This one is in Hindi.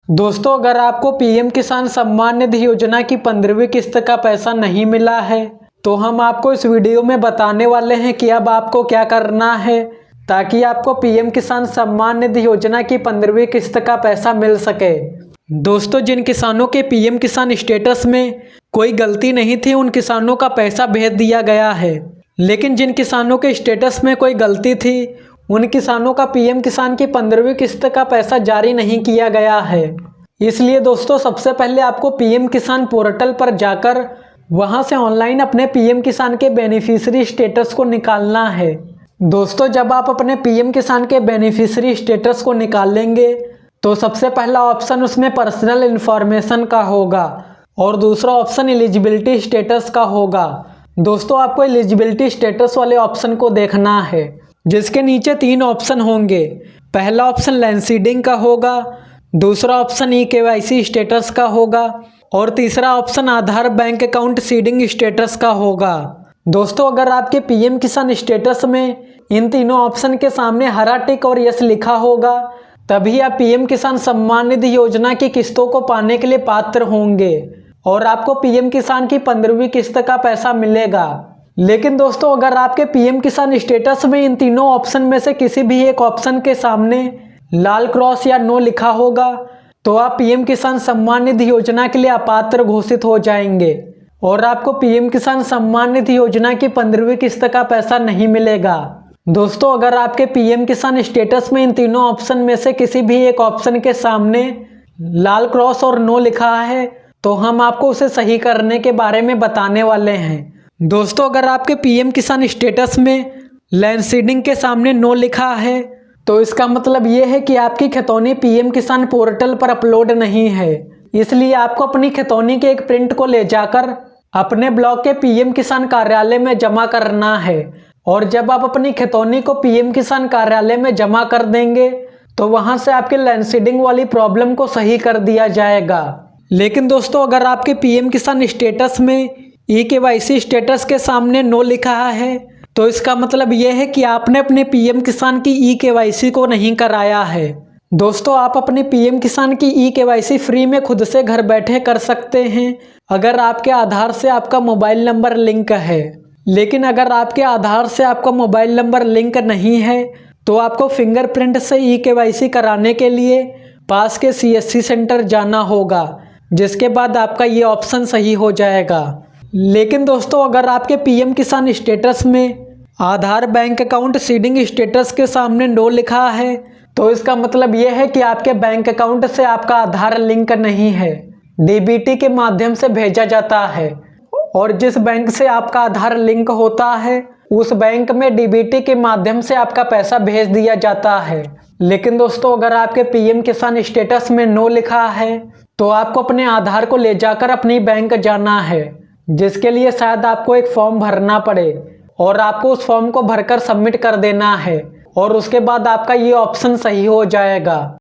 दोस्तों, अगर आपको पीएम किसान सम्मान निधि योजना की 15वीं किस्त का पैसा नहीं मिला है तो हम आपको इस वीडियो में बताने वाले हैं कि अब आपको क्या करना है ताकि आपको पीएम किसान सम्मान निधि योजना की 15वीं किस्त का पैसा मिल सके। दोस्तों, जिन किसानों के पीएम किसान स्टेटस में कोई गलती नहीं थी उन किसानों का पैसा भेज दिया गया है, लेकिन जिन किसानों के स्टेटस में कोई गलती थी उन किसानों का पीएम किसान की 15वीं किस्त का पैसा जारी नहीं किया गया है। इसलिए दोस्तों, सबसे पहले आपको पीएम किसान पोर्टल पर जाकर वहां से ऑनलाइन अपने पीएम किसान के बेनिफिशियरी स्टेटस को निकालना है। दोस्तों, जब आप अपने पीएम किसान के बेनिफिशियरी स्टेटस को निकाल लेंगे तो सबसे पहला ऑप्शन उसमें पर्सनल इन्फॉर्मेशन का होगा और दूसरा ऑप्शन एलिजिबिलिटी स्टेटस का होगा। दोस्तों, आपको एलिजिबिलिटी स्टेटस वाले ऑप्शन को देखना है जिसके नीचे 3 ऑप्शन होंगे। पहला ऑप्शन लैंड सीडिंग का होगा, दूसरा ऑप्शन ई-केवाईसी स्टेटस का होगा और तीसरा ऑप्शन आधार बैंक अकाउंट सीडिंग स्टेटस का होगा। दोस्तों, अगर आपके पीएम किसान स्टेटस में इन तीनों ऑप्शन के सामने हरा टिक और यस लिखा होगा तभी आप पीएम किसान सम्मान निधि योजना की किस्तों को पाने के लिए पात्र होंगे और आपको पीएम किसान की 15वीं किस्त का पैसा मिलेगा। लेकिन दोस्तों, अगर आपके पीएम किसान स्टेटस में इन तीनों ऑप्शन में से किसी भी एक ऑप्शन के सामने लाल क्रॉस या नो लिखा होगा तो आप पीएम किसान सम्मान निधि योजना के लिए अपात्र घोषित हो जाएंगे और आपको पीएम किसान सम्मान निधि योजना की 15वीं किस्त का पैसा नहीं मिलेगा। दोस्तों, अगर आपके पीएम किसान स्टेटस में इन तीनों ऑप्शन में से किसी भी एक ऑप्शन के सामने लाल क्रॉस और नो लिखा है तो हम आपको उसे सही करने के बारे में बताने वाले हैं। दोस्तों, अगर आपके पीएम किसान स्टेटस में लैंड सीडिंग के सामने नो लिखा है तो इसका मतलब ये है कि आपकी खतौनी पीएम किसान पोर्टल पर अपलोड नहीं है। इसलिए आपको अपनी खतौनी के एक प्रिंट को ले जाकर अपने ब्लॉक के पीएम किसान कार्यालय में जमा करना है और जब आप अपनी खतौनी को पीएम किसान कार्यालय में जमा कर देंगे तो वहां से आपके लैंड सीडिंग वाली प्रॉब्लम को सही कर दिया जाएगा। लेकिन दोस्तों, अगर आपके पीएम किसान स्टेटस में ई-केवाईसी स्टेटस के सामने नो लिखा है तो इसका मतलब यह है कि आपने अपने पीएम किसान की ई-केवाईसी को नहीं कराया है। दोस्तों, आप अपने पीएम किसान की ई-केवाईसी फ्री में खुद से घर बैठे कर सकते हैं अगर आपके आधार से आपका मोबाइल नंबर लिंक है। लेकिन अगर आपके आधार से आपका मोबाइल नंबर लिंक नहीं है तो आपको फिंगरप्रिंट से ई-केवाईसी कराने के लिए पास के सीएससी सेंटर जाना होगा, जिसके बाद आपका ये ऑप्शन सही हो जाएगा। लेकिन दोस्तों, अगर आपके पीएम किसान स्टेटस में आधार बैंक अकाउंट सीडिंग स्टेटस के सामने नो लिखा है तो इसका मतलब यह है कि आपके बैंक अकाउंट से आपका आधार लिंक नहीं है, डीबीटी के माध्यम से भेजा जाता है और जिस बैंक से आपका आधार लिंक होता है उस बैंक में डीबीटी के माध्यम से आपका पैसा भेज दिया जाता है। लेकिन दोस्तों, अगर आपके पीएम किसान स्टेटस में नो लिखा है तो आपको अपने आधार को ले जाकर अपनी बैंक जाना है, जिसके लिए शायद आपको एक फॉर्म भरना पड़े और आपको उस फॉर्म को भरकर सबमिट कर देना है और उसके बाद आपका ये ऑप्शन सही हो जाएगा।